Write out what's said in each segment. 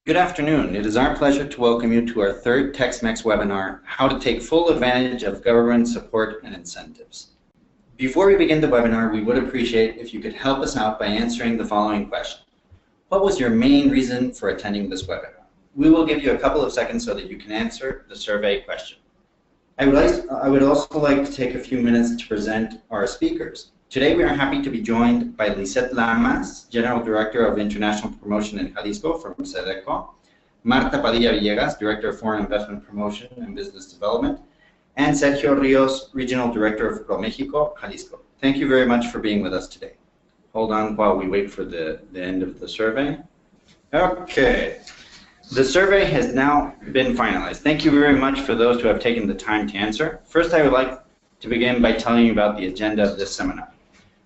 Good afternoon. It is our pleasure to welcome you to our third Tex-Mex webinar, How to Take Full Advantage of Government Support and Incentives. Before we begin the webinar, we would appreciate if you could help us out by answering the following question. What was your main reason for attending this webinar? We will give you a couple of seconds so that you can answer the survey question. I would also like to take a few minutes to present our speakers. Today we are happy to be joined by Lisette Lamas, General Director of International Promotion in Jalisco from SEDECO, Marta Padilla Villegas, Director of Foreign Investment Promotion and Business Development, and Sergio Rios, Regional Director of ProMéxico, Jalisco. Thank you very much for being with us today. Hold on while we wait for the end of the survey. Okay. The survey has now been finalized. Thank you very much for those who have taken the time to answer. First, I would like to begin by telling you about the agenda of this seminar.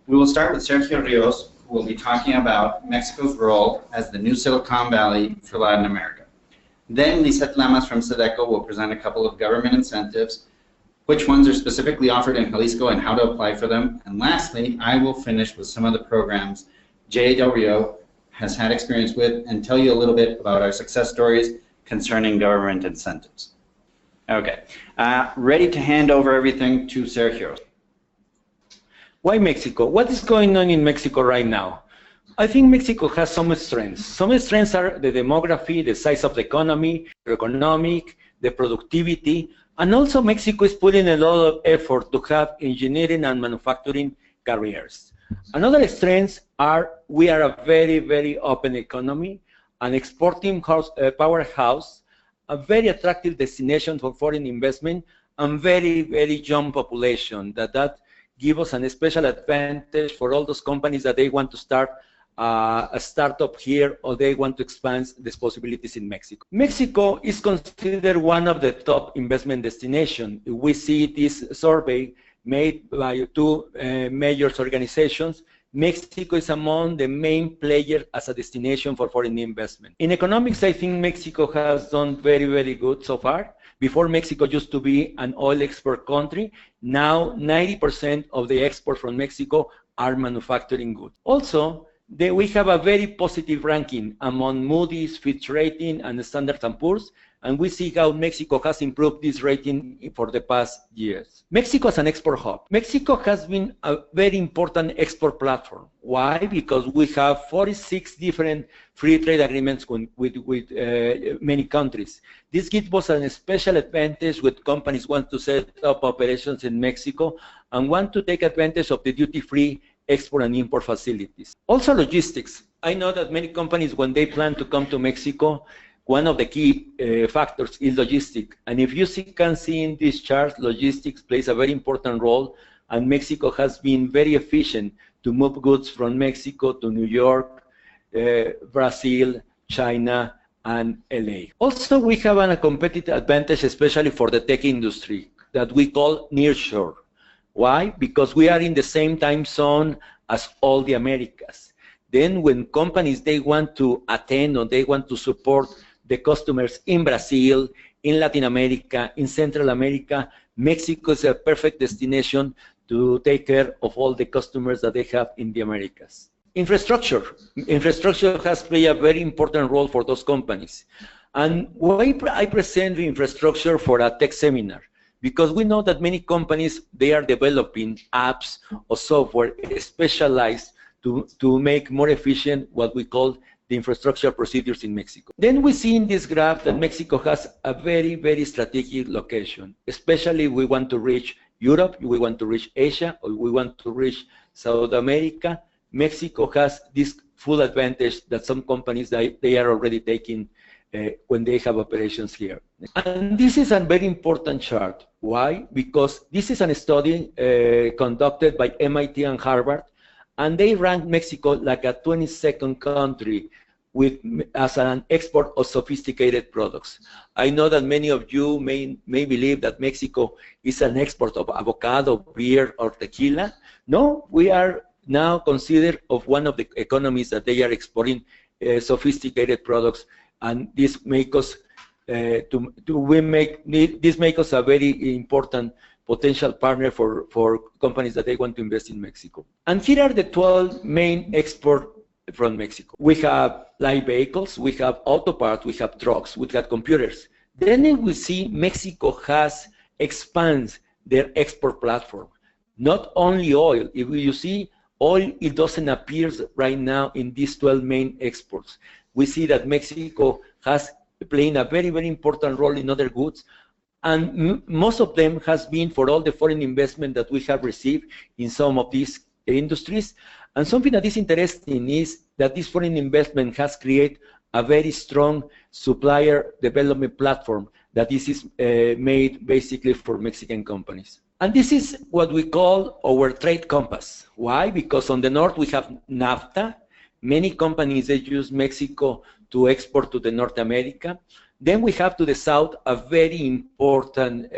We will start with Sergio Rios, who will be talking about Mexico's role as the new Silicon Valley for Latin America. Then Lisette Lamas from SEDECO will present a couple of government incentives, which ones are specifically offered in Jalisco and how to apply for them. And lastly, I will finish with some of the programs Jay Del Rio has had experience with and tell you a little bit about our success stories concerning government incentives. Okay, ready to hand over everything to Sergio. Why Mexico? What is going on in Mexico right now? I think Mexico has some strengths. Some strengths are the demography, the size of the economy, the economic, the productivity, and also Mexico is putting a lot of effort to have engineering and manufacturing careers. Another strengths are we are a very, very open economy, an exporting powerhouse, a very attractive destination for foreign investment, and very, very young population that give us a special advantage for all those companies that they want to start a startup here or they want to expand these possibilities in Mexico. Mexico is considered one of the top investment destinations. We see this survey made by two major organizations. Mexico is among the main players as a destination for foreign investment. In economics, I think Mexico has done very, very good so far. Before, Mexico used to be an oil export country. Now, 90% of the export from Mexico are manufacturing goods. Also, we have a very positive ranking among Moody's, Fitch Rating, and Standard & Poor's, and we see how Mexico has improved this rating for the past years. Mexico as an export hub. Mexico has been a very important export platform. Why? Because we have 46 different free trade agreements with many countries. This gives us a special advantage when companies want to set up operations in Mexico and want to take advantage of the duty-free export and import facilities. Also logistics. I know that many companies, when they plan to come to Mexico, one of the key factors is logistics. And if you can see in this chart, logistics plays a very important role, and Mexico has been very efficient to move goods from Mexico to New York, Brazil, China, and LA. Also, we have a competitive advantage, especially for the tech industry, that we call nearshore. Why? Because we are in the same time zone as all the Americas. Then when companies, they want to attend or they want to support the customers in Brazil, in Latin America, in Central America, Mexico is a perfect destination to take care of all the customers that they have in the Americas. Infrastructure. Infrastructure has played a very important role for those companies. And why I present the infrastructure for a tech seminar? Because we know that many companies, they are developing apps or software specialized to make more efficient what we call the infrastructure procedures in Mexico. Then we see in this graph that Mexico has a very, very strategic location. Especially we want to reach Europe, we want to reach Asia, or we want to reach South America. Mexico has this full advantage that some companies, they are already taking when they have operations here. And this is a very important chart. Why? Because this is a study conducted by MIT and Harvard, and they rank Mexico like a 22nd country as an export of sophisticated products. I know that many of you may believe that Mexico is an export of avocado, beer, or tequila. No, we are now considered of one of the economies that they are exporting sophisticated products, and this makes us this makes us a very important potential partner for companies that they want to invest in Mexico. And here are the 12 main export from Mexico. We have light vehicles, we have auto parts, we have trucks, we have computers. Then we see Mexico has expanded their export platform. Not only oil. If you see, oil, it doesn't appear right now in these 12 main exports. We see that Mexico has playing a very, very important role in other goods, and most of them has been for all the foreign investment that we have received in some of these industries. And something that is interesting is that this foreign investment has created a very strong supplier development platform that this is made basically for Mexican companies. And this is what we call our trade compass. Why? Because on the north we have NAFTA. Many companies, they use Mexico to export to the North America. Then we have to the south a very important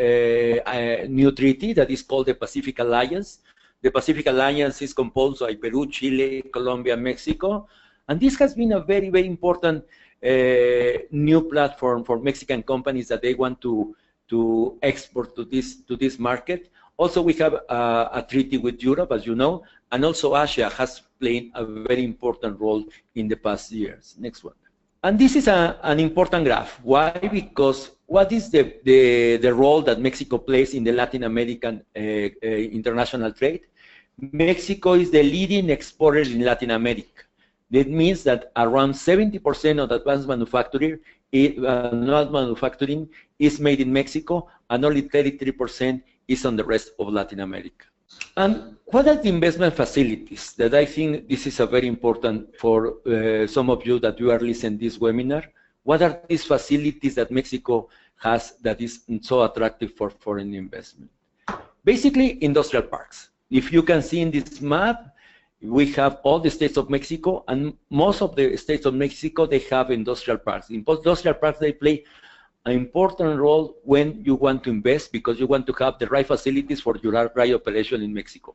new treaty that is called the Pacific Alliance. The Pacific Alliance is composed by Peru, Chile, Colombia, Mexico. And this has been a very, very important new platform for Mexican companies that they want to export to this market. Also, we have a treaty with Europe, as you know, and also Asia has played a very important role in the past years. Next one. And this is an important graph. Why? Because what is the role that Mexico plays in the Latin American international trade? Mexico is the leading exporter in Latin America. That means that around 70% of advanced manufacturing is made in Mexico, and only 33% is on the rest of Latin America. And what are the investment facilities? That I think this is a very important for some of you that you are listening to this webinar. What are these facilities that Mexico has that is so attractive for foreign investment? Basically, industrial parks. If you can see in this map, we have all the states of Mexico, and most of the states of Mexico, they have industrial parks. Industrial parks, they play an important role when you want to invest because you want to have the right facilities for your right operation in Mexico.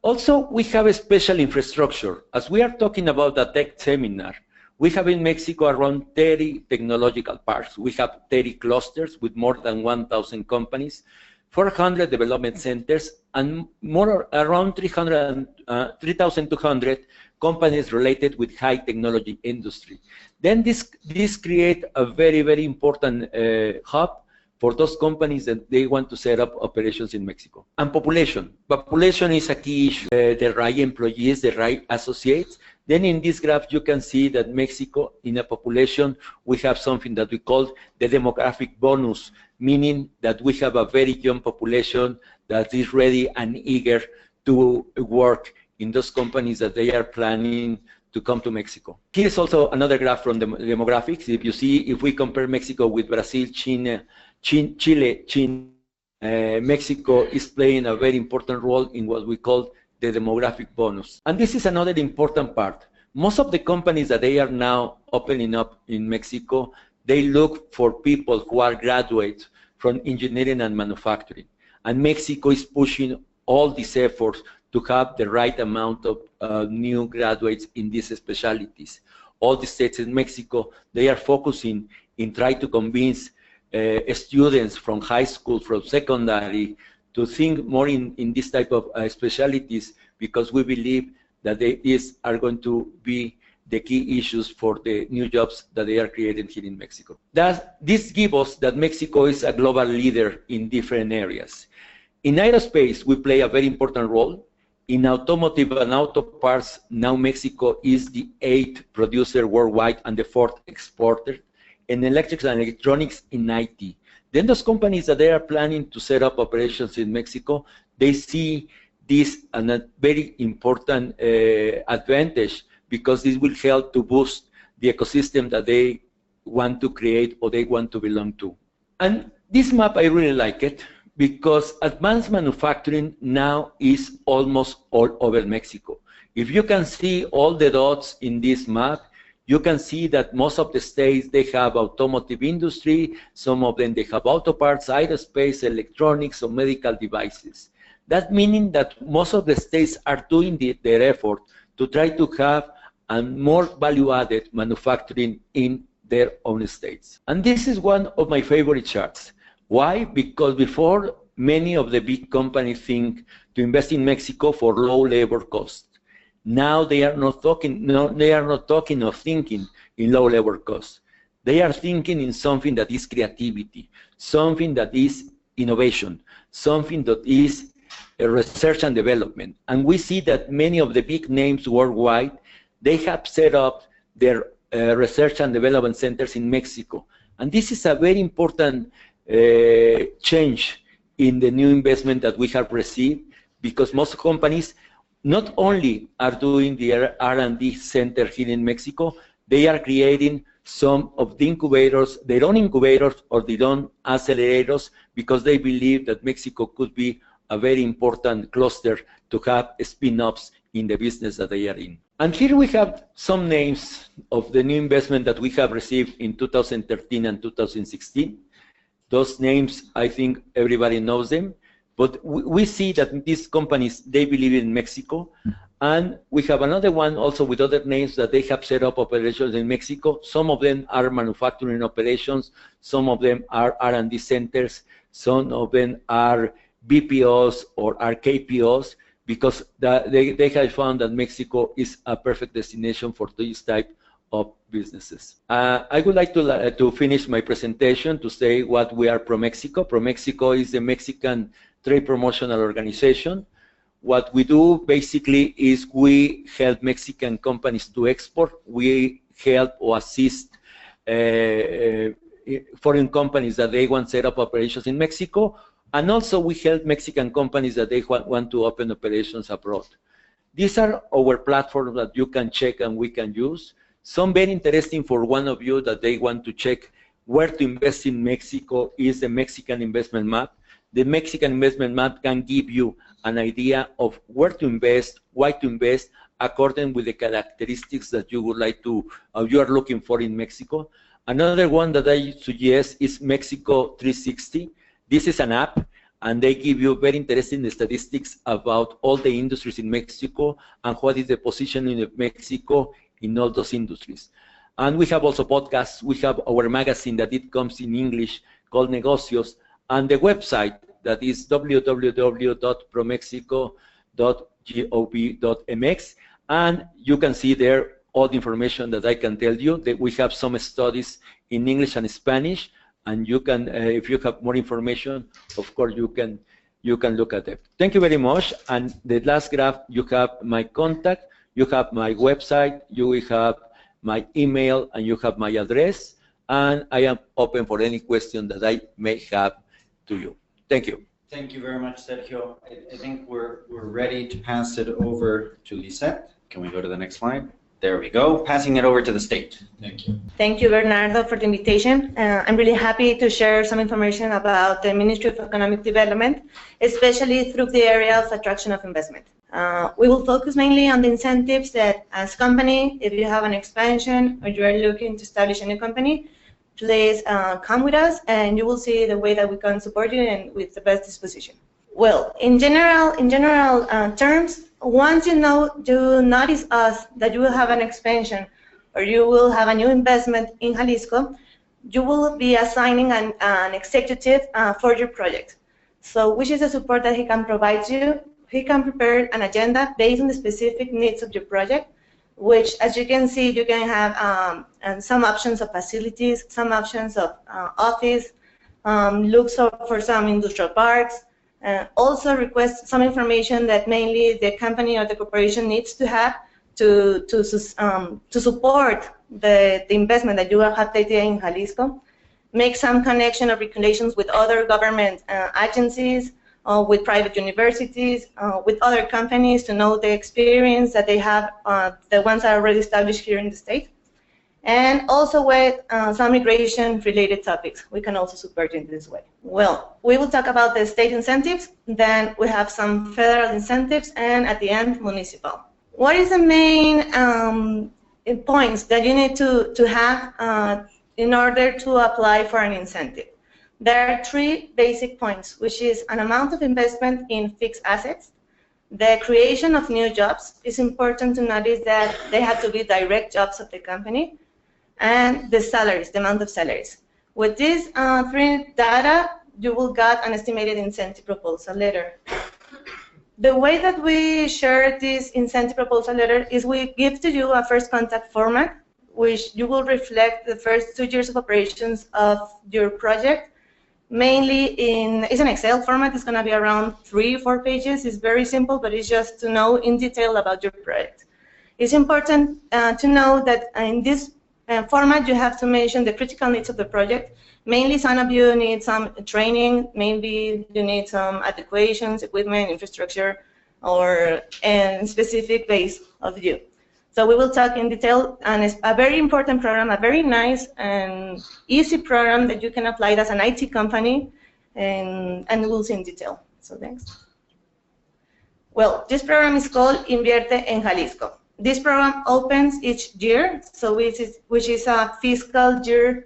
Also, we have a special infrastructure. As we are talking about the tech seminar, we have in Mexico around 30 technological parks. We have 30 clusters with more than 1,000 companies, 400 development centers, and around 3,200 companies related with high technology industry. Then this create a very, very important hub for those companies that they want to set up operations in Mexico. And population. Population is a key issue. The right employees, the right associates. Then in this graph, you can see that Mexico, in a population, we have something that we call the demographic bonus, meaning that we have a very young population that is ready and eager to work in those companies that they are planning to come to Mexico. Here's also another graph from the demographics. If you see, if we compare Mexico with Brazil, Chile, Mexico is playing a very important role in what we call the demographic bonus. And this is another important part. Most of the companies that they are now opening up in Mexico, they look for people who are graduates from engineering and manufacturing. And Mexico is pushing all these efforts to have the right amount of new graduates in these specialties. All the states in Mexico, they are focusing in trying to convince students from high school, from secondary, to think more in this type of specialties, because we believe that these are going to be the key issues for the new jobs that they are creating here in Mexico. This gives us that Mexico is a global leader in different areas. In aerospace, we play a very important role. In automotive and auto parts, now Mexico is the 8th producer worldwide and the 4th exporter. In electrics and electronics, in IT. Then those companies that they are planning to set up operations in Mexico, they see this as a very important advantage, because this will help to boost the ecosystem that they want to create or they want to belong to. And this map, I really like it, because advanced manufacturing now is almost all over Mexico. If you can see all the dots in this map, you can see that most of the states, they have automotive industry, some of them they have auto parts, aerospace, electronics, or medical devices. That meaning that most of the states are doing their effort to try to have a more value-added manufacturing in their own states. And this is one of my favorite charts. Why? Because before, many of the big companies think to invest in Mexico for low labor costs. Now they are not talking. No, they are not talking or thinking in low labor costs. They are thinking in something that is creativity, something that is innovation, something that is research and development. And we see that many of the big names worldwide, they have set up their research and development centers in Mexico. And this is a very important change in the new investment that we have received, because most companies not only are doing their R&D center here in Mexico, they are creating some of the incubators, their own incubators or their own accelerators, because they believe that Mexico could be a very important cluster to have spin-offs in the business that they are in. And here we have some names of the new investment that we have received in 2013 and 2016. Those names, I think everybody knows them, but we see that these companies, they believe in Mexico. And we have another one also with other names that they have set up operations in Mexico. Some of them are manufacturing operations, some of them are R&D centers, some of them are BPOs or are KPOs, because they have found that Mexico is a perfect destination for this type of businesses. I would like to finish my presentation to say what we are ProMexico. ProMexico is the Mexican trade promotional organization. What we do basically is we help Mexican companies to export. We help or assist foreign companies that they want to set up operations in Mexico. And also we help Mexican companies that they want to open operations abroad. These are our platforms that you can check and we can use. Some very interesting for one of you that they want to check where to invest in Mexico is the Mexican investment map. The Mexican investment map can give you an idea of where to invest, why to invest, according with the characteristics that you would like to, you are looking for in Mexico. Another one that I suggest is Mexico 360. This is an app, and they give you very interesting statistics about all the industries in Mexico and what is the positioning of Mexico in all those industries. And we have also podcasts. We have our magazine that it comes in English called Negocios, and the website that is www.promexico.gov.mx, and you can see there all the information that I can tell you. That we have some studies in English and Spanish, and you can, if you have more information, of course you can look at it. Thank you very much. And the last graph, you have my contact, you have my website, you will have my email, and you have my address, and I am open for any question that I may have to you. Thank you. Thank you very much, Sergio. I think we're ready to pass it over to Lisette. Can we go to the next slide? There we go. Passing it over to the state. Thank you. Thank you, Bernardo, for the invitation. I'm really happy to share some information about the Ministry of Economic Development, especially through the area of attraction of investment. We will focus mainly on the incentives that, as company, if you have an expansion or you are looking to establish a new company, please come with us, and you will see the way that we can support you and with the best disposition. Well, in general terms, once you notice us that you will have an expansion or you will have a new investment in Jalisco, you will be assigning an executive for your project. So which is the support that he can provide you? He can prepare an agenda based on the specific needs of your project, which, as you can see, you can have some options of facilities, some options of office, looks for some industrial parks, also request some information that mainly the company or the corporation needs to have to support the investment that you have taken in Jalisco, make some connection or regulations with other government agencies, with private universities, with other companies to know the experience that they have, the ones that are already established here in the state, and also with some migration-related topics. We can also support in this way. Well, we will talk about the state incentives, then we have some federal incentives, and at the end, municipal. What is the main points that you need to have in order to apply for an incentive? There are three basic points, which is an amount of investment in fixed assets, the creation of new jobs. It's important to notice that they have to be direct jobs of the company, and the salaries, the amount of salaries. With these three data, you will get an estimated incentive proposal later. The way that we share this incentive proposal letter is we give to you a first contact format, which you will reflect the first 2 years of operations of your project. Mainly it's an Excel format. It's going to be around 3 or 4 pages. It's very simple, but it's just to know in detail about your project. It's important to know that in this format, you have to mention the critical needs of the project. Mainly, some of you need some training. Maybe you need some adequations, equipment, infrastructure, or a specific base of you. So we will talk in detail, and it's a very important program, a very nice and easy program that you can apply as an IT company, and we'll see in detail. So next. Well, this program is called Invierte en Jalisco. This program opens each year, so which is a fiscal year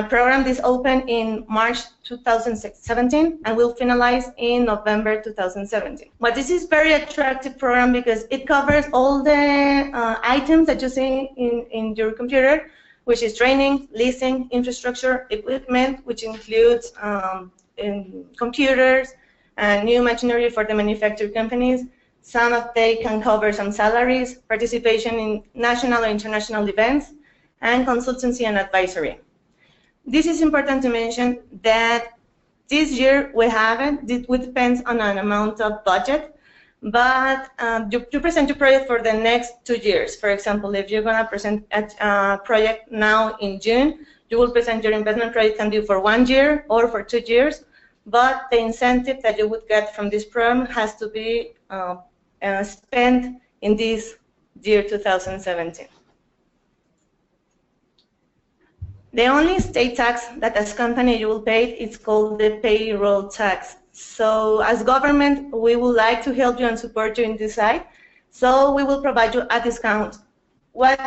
program. This opened in March 2017 and will finalize in November 2017. But this is very attractive program because it covers all the items that you see in your computer, which is training, leasing, infrastructure, equipment, which includes computers and new machinery for the manufacturing companies. Some of they can cover some salaries, participation in national or international events, and consultancy and advisory. This is important to mention that this year we haven't, it depends on an amount of budget, but you present your project for the next 2 years. For example, if you're going to present a project now in June, you will present your investment project can be for 1 year or for 2 years, but the incentive that you would get from this program has to be spent in this year 2017. The only state tax that as company you will pay is called the payroll tax. So as government, we would like to help you and support you in this side. So we will provide you a discount. What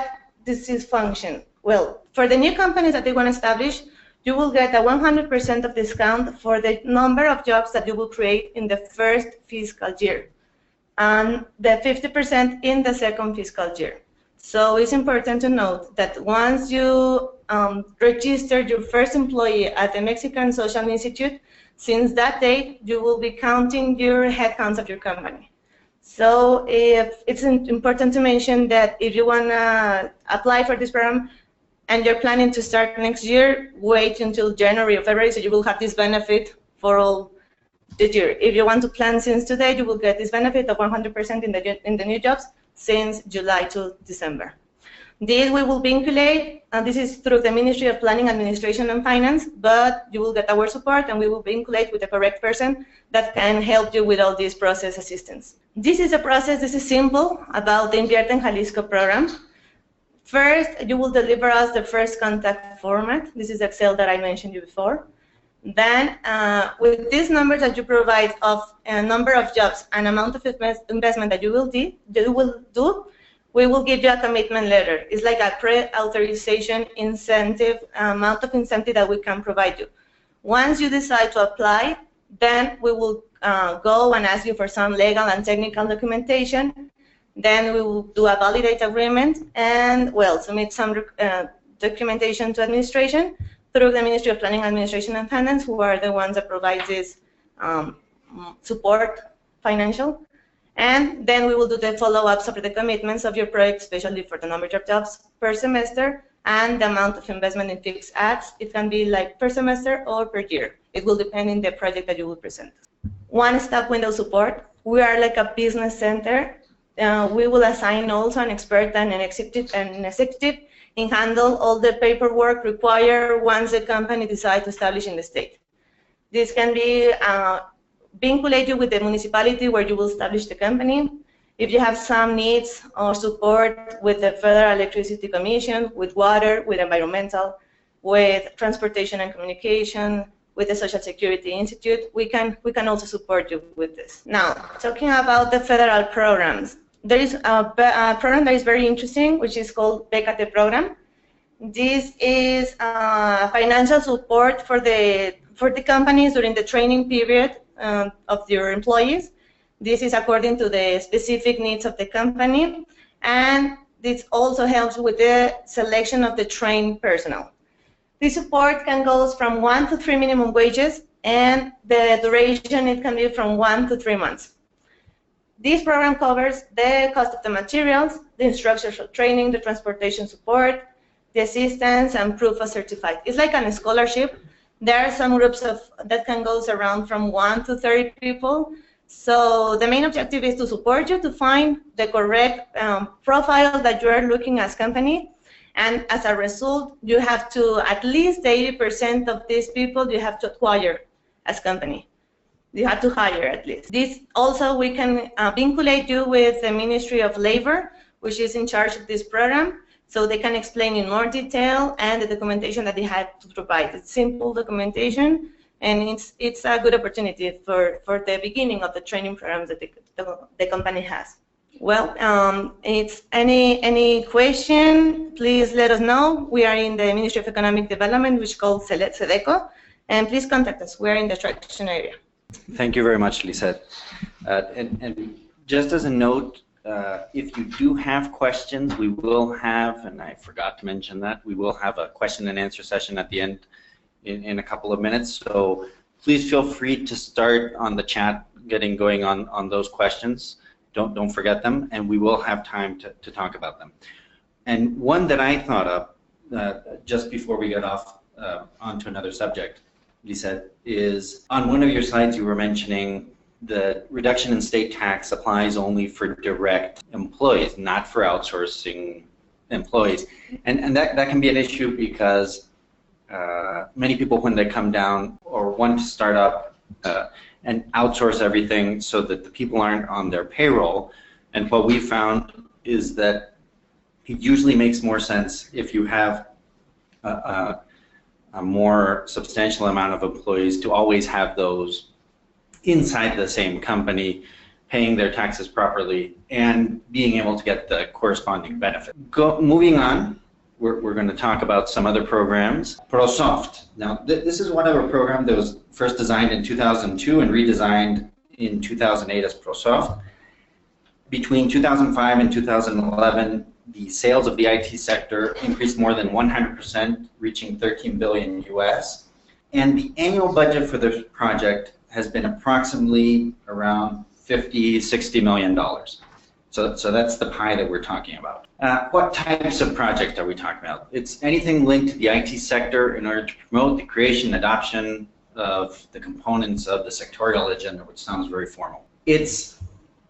does this function? Well, for the new companies that they want to establish, you will get a 100% of discount for the number of jobs that you will create in the first fiscal year, and the 50% in the second fiscal year. So it's important to note that once you register your first employee at the Mexican Social Institute, since that date, you will be counting your headcounts of your company. So if it's important to mention that if you want to apply for this program and you're planning to start next year, wait until January or February, so you will have this benefit for all the year. If you want to plan since today, you will get this benefit of 100% in the new jobs since July to December. This we will vinculate, and this is through the Ministry of Planning, Administration, and Finance, but you will get our support, and we will vinculate with the correct person that can help you with all this process assistance. This is a process, this is simple, about the Invierte en Jalisco program. First, you will deliver us the first contact format. This is Excel that I mentioned you before. Then, with these numbers that you provide of a number of jobs and amount of investment that you will do, we will give you a commitment letter. It's like a pre-authorization incentive, amount of incentive that we can provide you. Once you decide to apply, then we will go and ask you for some legal and technical documentation. Then we will do a validate agreement and, well, submit some documentation to administration through the Ministry of Planning, Administration, and Finance, who are the ones that provide this support, financial. And then we will do the follow-ups of the commitments of your project, especially for the number of jobs per semester and the amount of investment in fixed assets. It can be like per semester or per year. It will depend on the project that you will present. One-stop window support. We are like a business center. We will assign also an expert and an executive in handle all the paperwork required once the company decides to establish in the state. This can be vinculate you with the municipality where you will establish the company. If you have some needs or support with the Federal Electricity Commission, with water, with environmental, with transportation and communication, with the Social Security Institute, we can also support you with this. Now, talking about the federal programs, there is a program that is very interesting, which is called Becate program. This is financial support for the companies during the training period of your employees. This is according to the specific needs of the company, and this also helps with the selection of the trained personnel. This support can go from 1 to 3 minimum wages, and the duration it can be from 1 to 3 months. This program covers the cost of the materials, the instructors for training, the transportation support, the assistance, and proof of certified. It's like a scholarship. There are some groups that can go around from 1 to 30 people. So the main objective is to support you to find the correct profile that you are looking as company. And as a result, you have to, at least 80% of these people you have to acquire as company. You have to hire at least. This also, we can vinculate you with the Ministry of Labor, which is in charge of this program, so they can explain in more detail and the documentation that they have to provide. It's simple documentation, and it's a good opportunity for the beginning of the training programs that the company has. Well, it's any question, please let us know. We are in the Ministry of Economic Development, which is called SEDECO, and please contact us. We're in the attraction area. Thank you very much, Lisette. And just as a note, if you do have questions, we will have, and I forgot to mention that, we will have a question and answer session at the end in a couple of minutes. So please feel free to start on the chat, getting going on those questions. Don't forget them, and we will have time to talk about them. And one that I thought of just before we get off onto another subject, Lisette, is on one of your slides you were mentioning the reduction in state tax applies only for direct employees, not for outsourcing employees. And that can be an issue because many people, when they come down or want to start up and outsource everything so that the people aren't on their payroll, and what we found is that it usually makes more sense if you have a more substantial amount of employees to always have those inside the same company, paying their taxes properly and being able to get the corresponding benefit. Moving on, we're going to talk about some other programs. ProSoft. Now, this is one of our programs that was first designed in 2002 and redesigned in 2008 as ProSoft. Between 2005 and 2011, the sales of the IT sector increased more than 100%, reaching 13 billion US. And the annual budget for this project has been approximately around $50–60 million. So that's the pie that we're talking about. What types of projects are we talking about? It's anything linked to the IT sector in order to promote the creation and adoption of the components of the sectorial agenda, which sounds very formal. It's,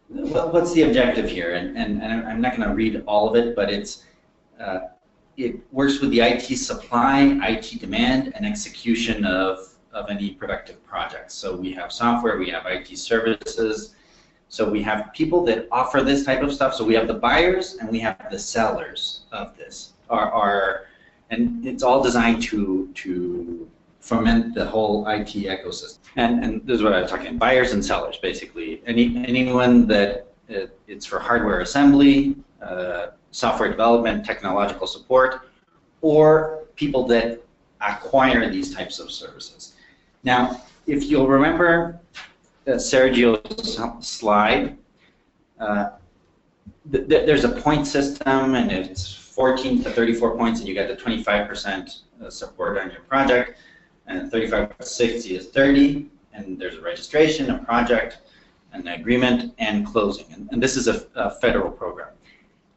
well, what's the objective here? And I'm not going to read all of it, but it works with the IT supply, IT demand, and execution of any productive projects. So we have software, we have IT services, so we have people that offer this type of stuff. So we have the buyers and we have the sellers of this. And it's all designed to foment the whole IT ecosystem. And this is what I was talking about, buyers and sellers, basically. Anyone that it's for hardware assembly, software development, technological support, or people that acquire these types of services. Now, if you'll remember Sergio's slide, there's a point system, and it's 14 to 34 points, and you get the 25% support on your project, and 35 to 60 is 30, and there's a registration, a project, an agreement, and closing. And this is a federal program.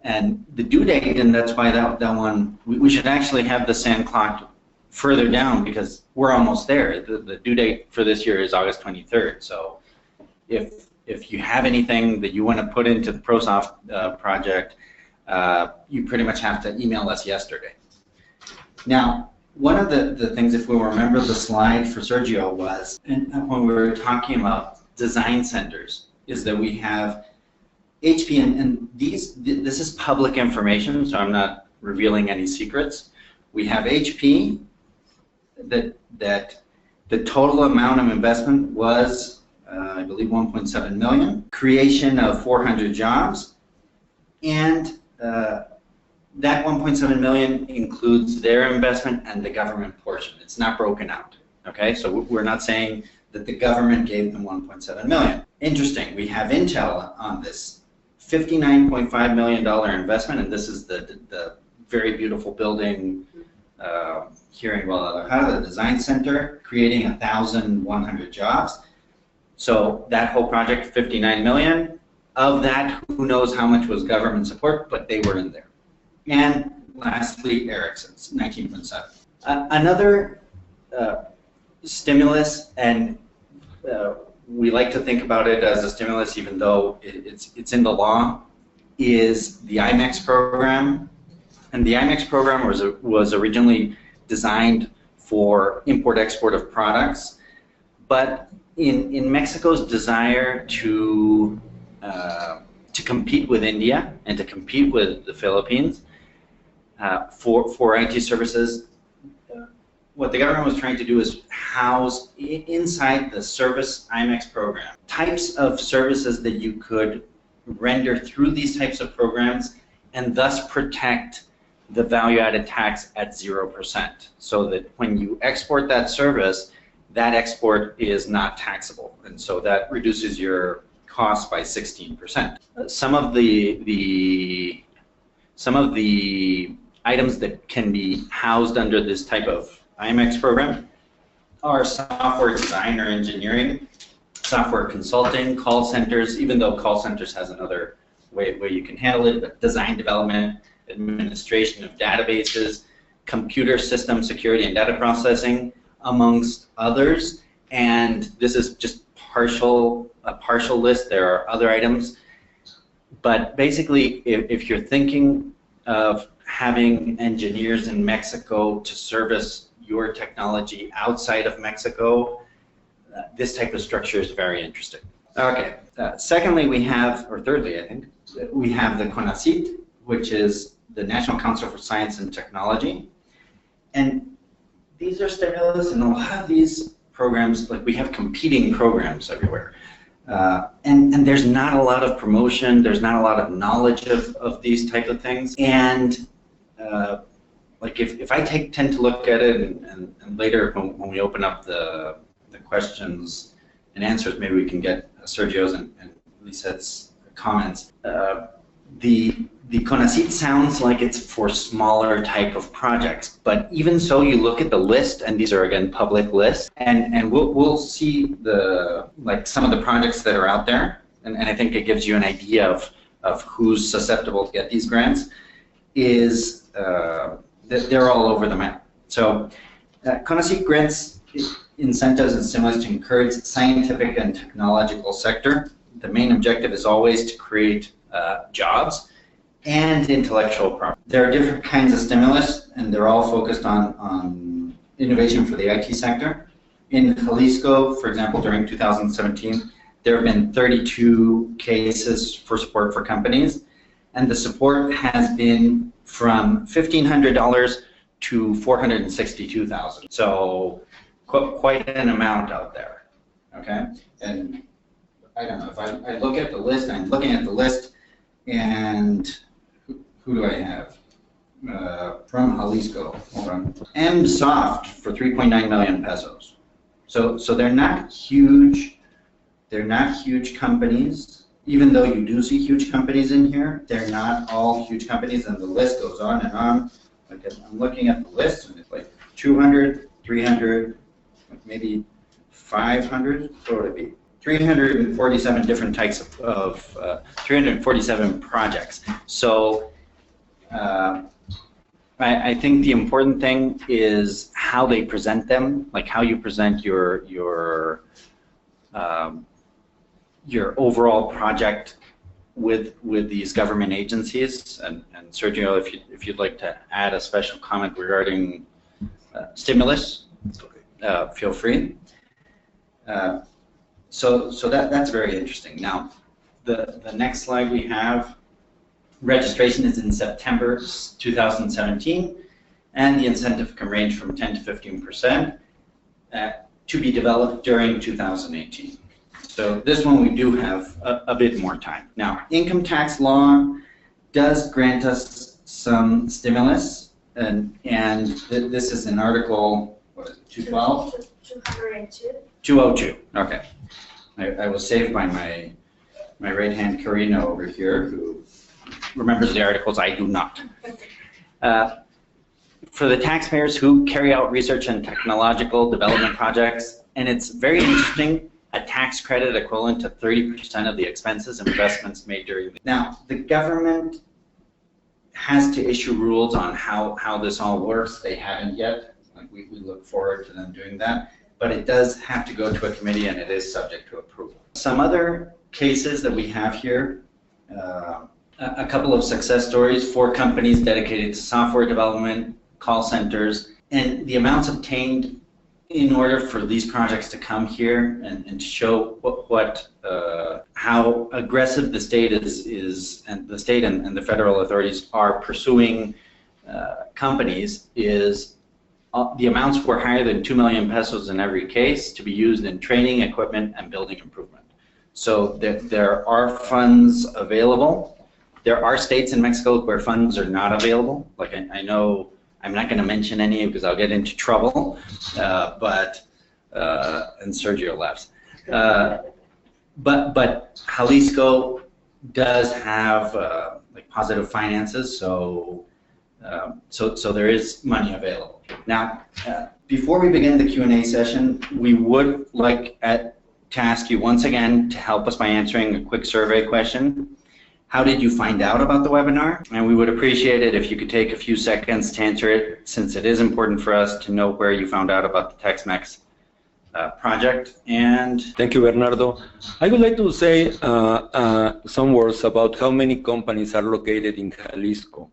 And the due date, and that's why that one, we should actually have the sand clock further down because we're almost there. The due date for this year is August 23rd. So if you have anything that you want to put into the ProSoft project, you pretty much have to email us yesterday. Now, one of the things, if we remember the slide for Sergio, was, and when we were talking about design centers, is that we have HP, and this is public information, so I'm not revealing any secrets. We have HP, that the total amount of investment was, I believe, 1.7 million, creation of 400 jobs, and that 1.7 million includes their investment and the government portion. It's not broken out, okay? So we're not saying that the government gave them 1.7 million. Interesting, we have Intel on this. $59.5 million investment, and this is the very beautiful building here in Guadalajara, the design center, creating 1,100 jobs. So that whole project, $59 million. Of that, who knows how much was government support, but they were in there. And lastly, Ericsson's 19.7. Another stimulus, and we like to think about it as a stimulus even though it's in the law, is the IMEX program. And the IMEX program was originally designed for import-export of products, but in Mexico's desire to compete with India and to compete with the Philippines for IT services, what the government was trying to do is house inside the service IMEX program types of services that you could render through these types of programs and thus protect the value-added tax at 0%, so that when you export that service, that export is not taxable, and so that reduces your cost by 16%. Some of the items that can be housed under this type of IMEX program are software design or engineering, software consulting, call centers, even though call centers has another way you can handle it, but design development, administration of databases, computer system security and data processing, amongst others. And this is just a partial list. There are other items. But basically, if you're thinking of having engineers in Mexico to service your technology outside of Mexico, this type of structure is very interesting. Okay. Secondly, we have, or thirdly, I think, we have the CONACYT, which is the National Council for Science and Technology. And these are stimulus, and a lot of these programs, like we have competing programs everywhere. And there's not a lot of promotion, there's not a lot of knowledge of these type of things. And like if I tend to look at it, and later when we open up the questions and answers, maybe we can get Sergio's and Lisette's comments. The CONACYT sounds like it's for smaller type of projects, but even so, you look at the list, and these are again public lists, and we'll see some of the projects that are out there, and I think it gives you an idea of who's susceptible to get these grants. Is that they're all over the map. So CONACYT grants incentives and stimulus to encourage scientific and technological sector. The main objective is always to create jobs and intellectual property. There are different kinds of stimulus, and they're all focused on innovation for the IT sector. In Jalisco, for example, during 2017, there have been 32 cases for support for companies, and the support has been from $1,500 to $462,000. So quite an amount out there, okay? And I don't know, if I look at the list, I'm looking at the list, and who do I have? From Jalisco, hold on. MSoft for 3.9 million pesos. So they're not huge. They're not huge companies. Even though you do see huge companies in here, they're not all huge companies, and the list goes on and on. Like I'm looking at the list, and it's like 200, 300, maybe 500. What would it be? 347 different types of 347 projects. So I think the important thing is how they present them, like how you present your overall project with these government agencies. And Sergio, if you'd like to add a special comment regarding stimulus, feel free. So that's very interesting. Now, the next slide we have, registration is in September 2017, and the incentive can range from 10 to 15% to be developed during 2018. So this one we do have a bit more time. Now, income tax law does grant us some stimulus, and this is in Article, what is it, 212? 202. 202, okay. I was saved by my right-hand Karina over here, who remembers the articles. I do not. For the taxpayers who carry out research and technological development projects, and it's very interesting, a tax credit equivalent to 30% of the expenses and investments made during the. Now, the government has to issue rules on how this all works. They haven't yet. We look forward to them doing that. But it does have to go to a committee, and it is subject to approval. Some other cases that we have here, a couple of success stories for companies dedicated to software development, call centers, and the amounts obtained in order for these projects to come here and to show how aggressive the state is and the state and the federal authorities are pursuing companies is the amounts were higher than 2 million pesos in every case to be used in training, equipment, and building improvement. So there are funds available. There are states in Mexico where funds are not available. Like I know, I'm not going to mention any because I'll get into trouble, and Sergio laughs. But Jalisco does have like positive finances, so there is money available. Now, before we begin the Q&A session, we would like to ask you once again to help us by answering a quick survey question. How did you find out about the webinar? And we would appreciate it if you could take a few seconds to answer it, since it is important for us to know where you found out about the Tex-Mex project. And thank you, Bernardo. I would like to say some words about how many companies are located in Jalisco.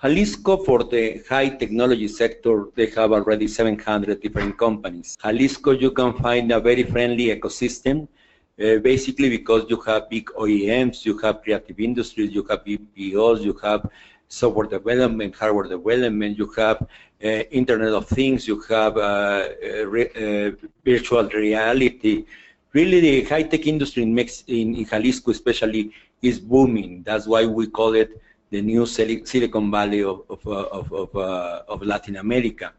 Jalisco, for the high technology sector, they have already 700 different companies. Jalisco, you can find a very friendly ecosystem. Basically because you have big OEMs, you have creative industries, you have BPOs, you have software development, hardware development, you have Internet of Things, you have virtual reality. Really, the high-tech industry in Jalisco especially is booming. That's why we call it the new Silicon Valley of Latin America.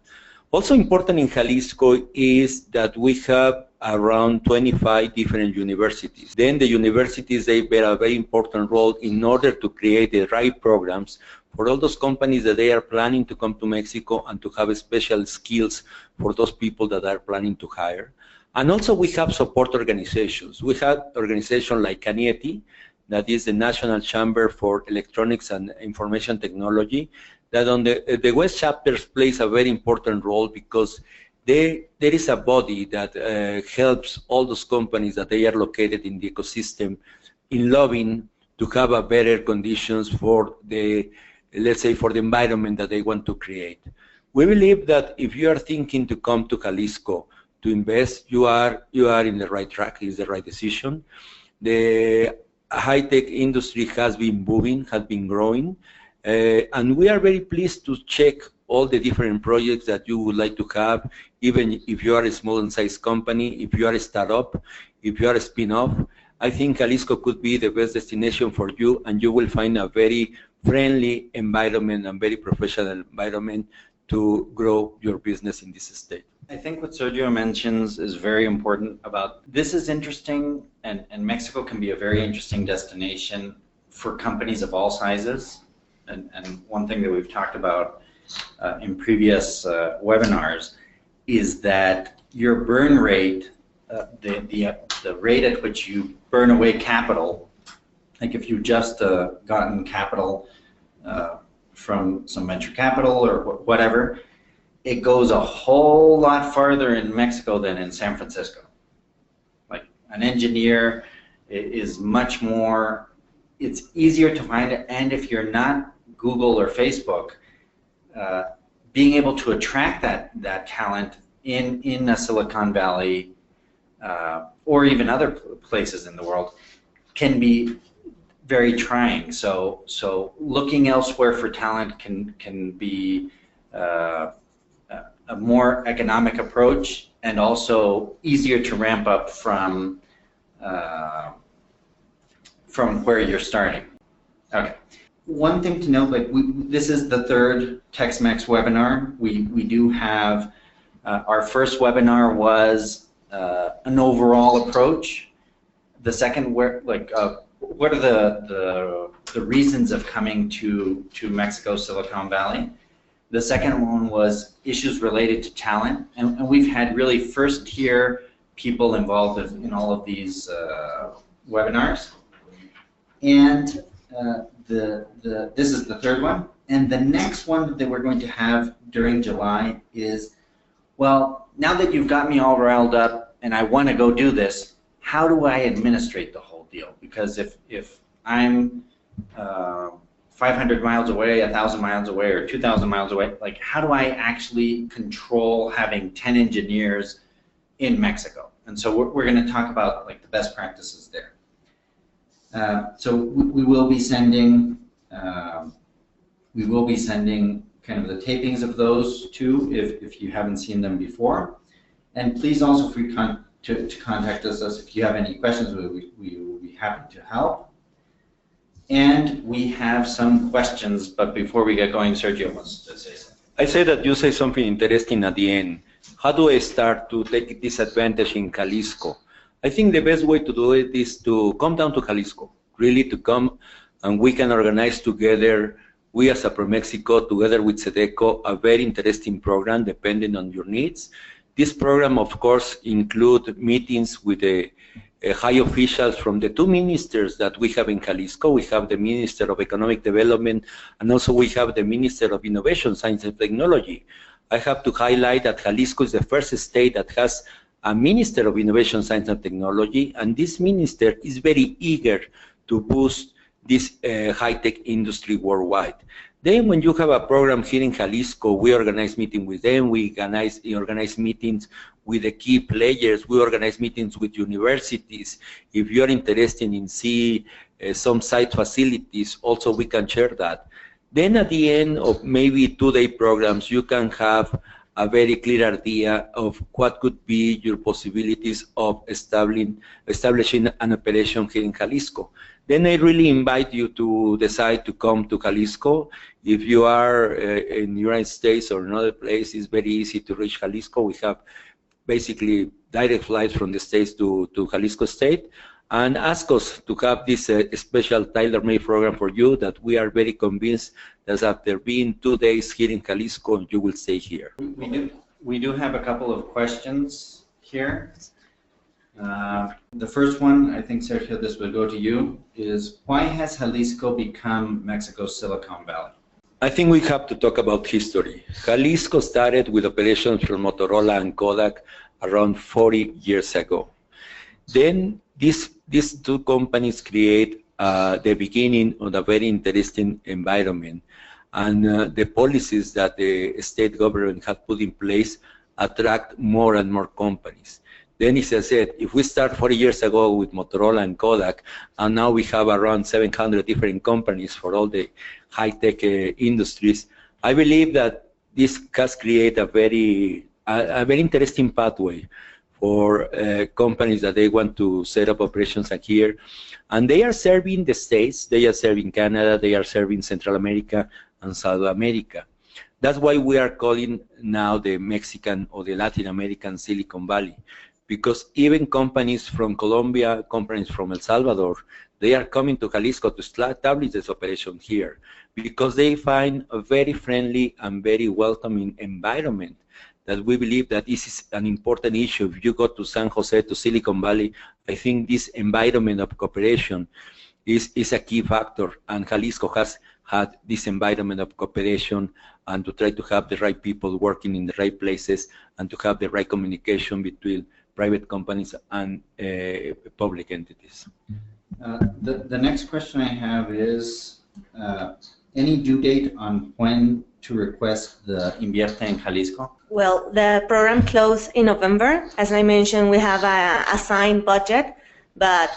Also important in Jalisco is that we have around 25 different universities. Then the universities, they play a very important role in order to create the right programs for all those companies that they are planning to come to Mexico and to have special skills for those people that are planning to hire. And also we have support organizations. We have organizations like CANIETI, that is the National Chamber for Electronics and Information Technology, that on the West chapters plays a very important role because there is a body that helps all those companies that they are located in the ecosystem in lobbying to have a better conditions for the, let's say, for the environment that they want to create. We believe that if you are thinking to come to Jalisco to invest, you are in the right track, it's the right decision. The high-tech industry has been booming, has been growing, and we are very pleased to check all the different projects that you would like to have, even if you are a small and size company, if you are a startup, if you are a spin-off. I think Jalisco could be the best destination for you, and you will find a very friendly environment and very professional environment to grow your business in this state. I think what Sergio mentions is very important about this is interesting, and Mexico can be a very interesting destination for companies of all sizes. And one thing that we've talked about in previous webinars is that your burn rate, the rate at which you burn away capital, like if you've just gotten capital from some venture capital or whatever, it goes a whole lot farther in Mexico than in San Francisco. Like an engineer is much more, it's easier to find it, and if you're not Google or Facebook, being able to attract that talent in a Silicon Valley or even other places in the world can be very trying. So looking elsewhere for talent can be a more economic approach and also easier to ramp up from where you're starting. Okay. One thing to note, like this is the third Tex-Mex webinar. We do have our first webinar was an overall approach. The second, what are the reasons of coming to Mexico, Silicon Valley? The second one was issues related to talent, and we've had really first-tier people involved in all of these webinars. And this is the third one. And the next one that we're going to have during July is, well, now that you've got me all riled up and I want to go do this, how do I administrate the whole deal? Because if I'm 500 miles away, 1,000 miles away, or 2,000 miles away, like how do I actually control having 10 engineers in Mexico? And so we're going to talk about like the best practices there. So we will be sending kind of the tapings of those two if you haven't seen them before. And please also feel free to contact us if you have any questions. We will be happy to help. And we have some questions, but before we get going, Sergio wants to say something. I say that you say something interesting at the end. How do I start to take this advantage in Jalisco? I think the best way to do it is to come down to Jalisco, really to come, and we can organize together, we as a ProMexico, together with SEDECO, a very interesting program depending on your needs. This program, of course, includes meetings with the high officials from the two ministers that we have in Jalisco. We have the Minister of Economic Development, and also we have the Minister of Innovation, Science and Technology. I have to highlight that Jalisco is the first state that has a Minister of Innovation, Science and Technology, and this minister is very eager to boost this high-tech industry worldwide. Then when you have a program here in Jalisco, we organize meetings with them, we organize meetings with the key players, we organize meetings with universities. If you're interested in see some site facilities, also we can share that. Then at the end of maybe 2-day programs, you can have a very clear idea of what could be your possibilities of establishing an operation here in Jalisco. Then I really invite you to decide to come to Jalisco. If you are in the United States or another place, it's very easy to reach Jalisco. We have basically direct flights from the States to Jalisco State. And ask us to have this special tailor-made program for you that we are very convinced that after being 2 days here in Jalisco, you will stay here. We do have a couple of questions here. The first one, I think, Sergio, this would go to you, is why has Jalisco become Mexico's Silicon Valley? I think we have to talk about history. Jalisco started with operations from Motorola and Kodak around 40 years ago. Then these two companies create the beginning of a very interesting environment, and the policies that the state government had put in place attract more and more companies. Then, as I said, if we start 40 years ago with Motorola and Kodak, and now we have around 700 different companies for all the high-tech industries, I believe that this has created a very interesting pathway for companies that they want to set up operations here. And they are serving the States, they are serving Canada, they are serving Central America and South America. That's why we are calling now the Mexican or the Latin American Silicon Valley, because even companies from Colombia, companies from El Salvador, they are coming to Jalisco to establish this operation here because they find a very friendly and very welcoming environment that we believe that this is an important issue. If you go to San Jose, to Silicon Valley, I think this environment of cooperation is a key factor, and Jalisco has had this environment of cooperation and to try to have the right people working in the right places and to have the right communication between private companies and public entities. The next question I have is, any due date on when to request the Invierte en Jalisco? Well, the program closed in November. As I mentioned, we have a assigned budget, but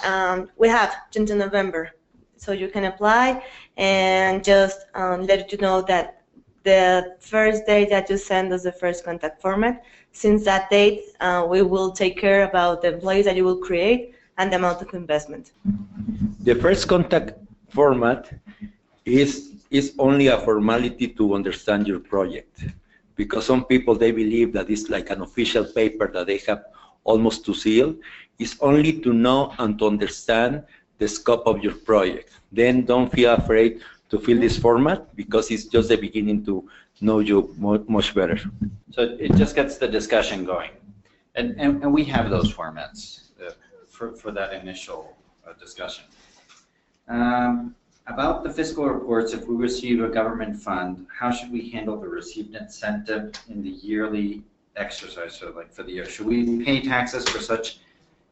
we have June to November. So you can apply and just let you know that the first day that you send us the first contact format, since that date, we will take care about the employees that you will create and the amount of investment. The first contact format is only a formality to understand your project, because some people, they believe that it's like an official paper that they have almost to seal. It's only to know and to understand the scope of your project. Then don't feel afraid to fill this format, because it's just the beginning to know you much better. So it just gets the discussion going. And we have those formats for that initial discussion. About the fiscal reports, if we receive a government fund, how should we handle the received incentive in the yearly exercise, so like for the year? Should we pay taxes for such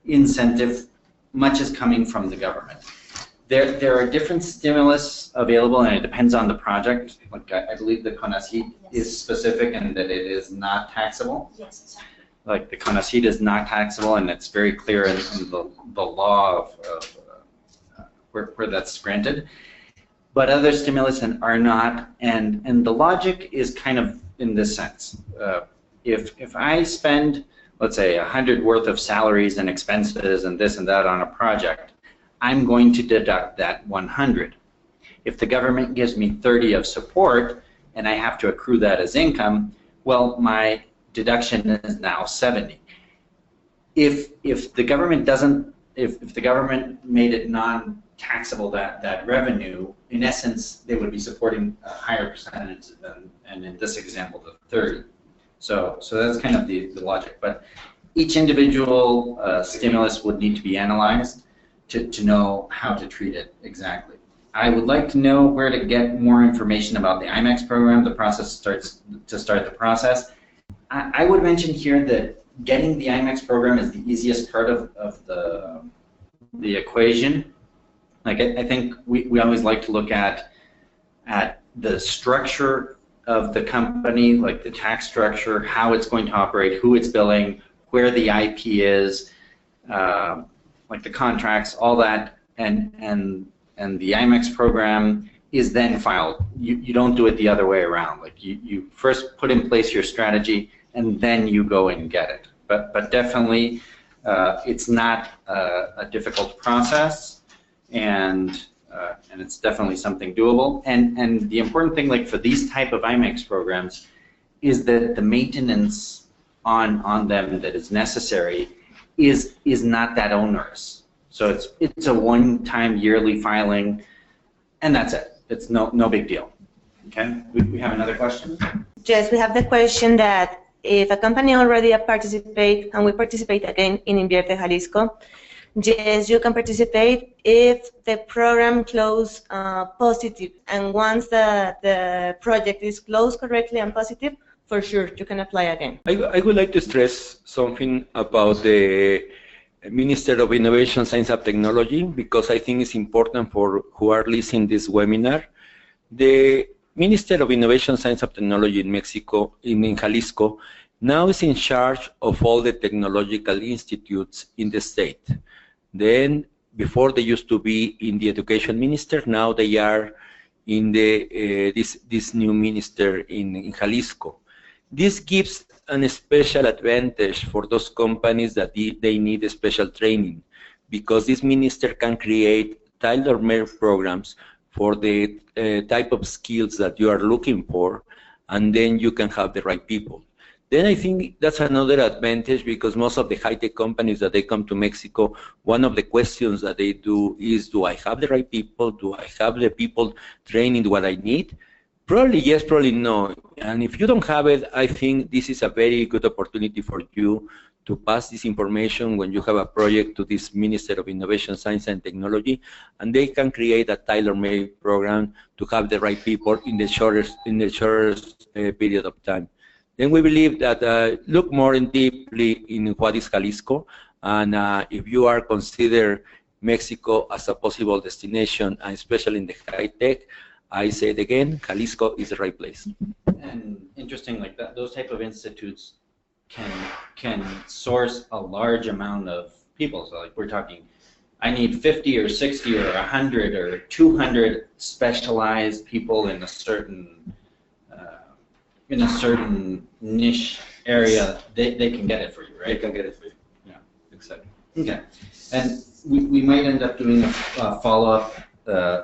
incentive? Much is coming from the government. There are different stimulus available, and it depends on the project. Like I believe the CONACYT is specific and that it is not taxable. Yes, exactly. Like the CONACYT is not taxable, and it's very clear in the law of where that's granted. But other stimulus are not, and the logic is kind of in this sense. If I spend, let's say, 100 worth of salaries and expenses and this and that on a project, I'm going to deduct that 100. If the government gives me 30 of support and I have to accrue that as income, well, my deduction is now 70. If the government doesn't, if the government made it non-taxable, that revenue, in essence, they would be supporting a higher percentage than, and in this example, the 30. So that's kind of the logic. But each individual stimulus would need to be analyzed to know how to treat it exactly. I would like to know where to get more information about the IMAX program. The process start the process. I would mention here that getting the IMAX program is the easiest part of the equation. Like I think we always like to look at the structure of the company, like the tax structure, how it's going to operate, who it's billing, where the IP is, like the contracts, all that, and the IMAX program is then filed. You don't do it the other way around. Like you first put in place your strategy and then you go and get it. But definitely it's not a difficult process, and it's definitely something doable. And the important thing, like for these type of IMAX programs, is that the maintenance on them that is necessary is not that onerous. So it's a one-time yearly filing, and that's it. It's no big deal. Okay, we have another question? Yes, we have the question that if a company already participate and we participate again in Invierte Jalisco, yes, you can participate if the program close positive, and once the project is closed correctly and positive, for sure you can apply again. I would like to stress something about the Minister of Innovation, Science and Technology, because I think it's important for who are listening this webinar. The Minister of Innovation, Science and Technology in Mexico, in Jalisco, now is in charge of all the technological institutes in the state. Then, before they used to be in the Education Minister, now they are in the this new minister in Jalisco. This gives a special advantage for those companies that they need a special training, because this minister can create tailor-made programs for the type of skills that you are looking for, and then you can have the right people. Then I think that's another advantage, because most of the high-tech companies that they come to Mexico, one of the questions that they do is, do I have the right people? Do I have the people training what I need? Probably yes, probably no. And if you don't have it, I think this is a very good opportunity for you to pass this information when you have a project to this Minister of Innovation, Science and Technology, and they can create a tailor-made program to have the right people in the shortest period of time. Then we believe that look more deeply in what is Jalisco, and if you are consider Mexico as a possible destination, and especially in the high tech, I say it again, Jalisco is the right place. And interesting, like that, those type of institutes can source a large amount of people. So like we're talking, I need 50 or 60 or 100 or 200 specialized people in a certain niche area. They can get it for you, right? They can get it for you. Yeah, exactly. Okay, and we might end up doing a follow-up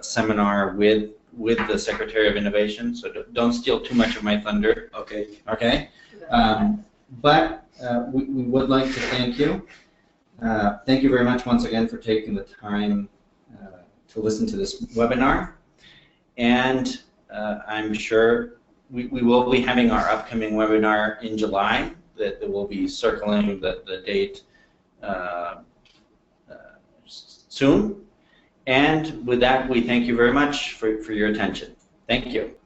seminar with the Secretary of Innovation, so don't steal too much of my thunder. Okay. Okay. But we would like to thank you. Thank you very much once again for taking the time to listen to this webinar. And I'm sure we will be having our upcoming webinar in July, that we'll be circling the date soon. And with that, we thank you very much for your attention. Thank you.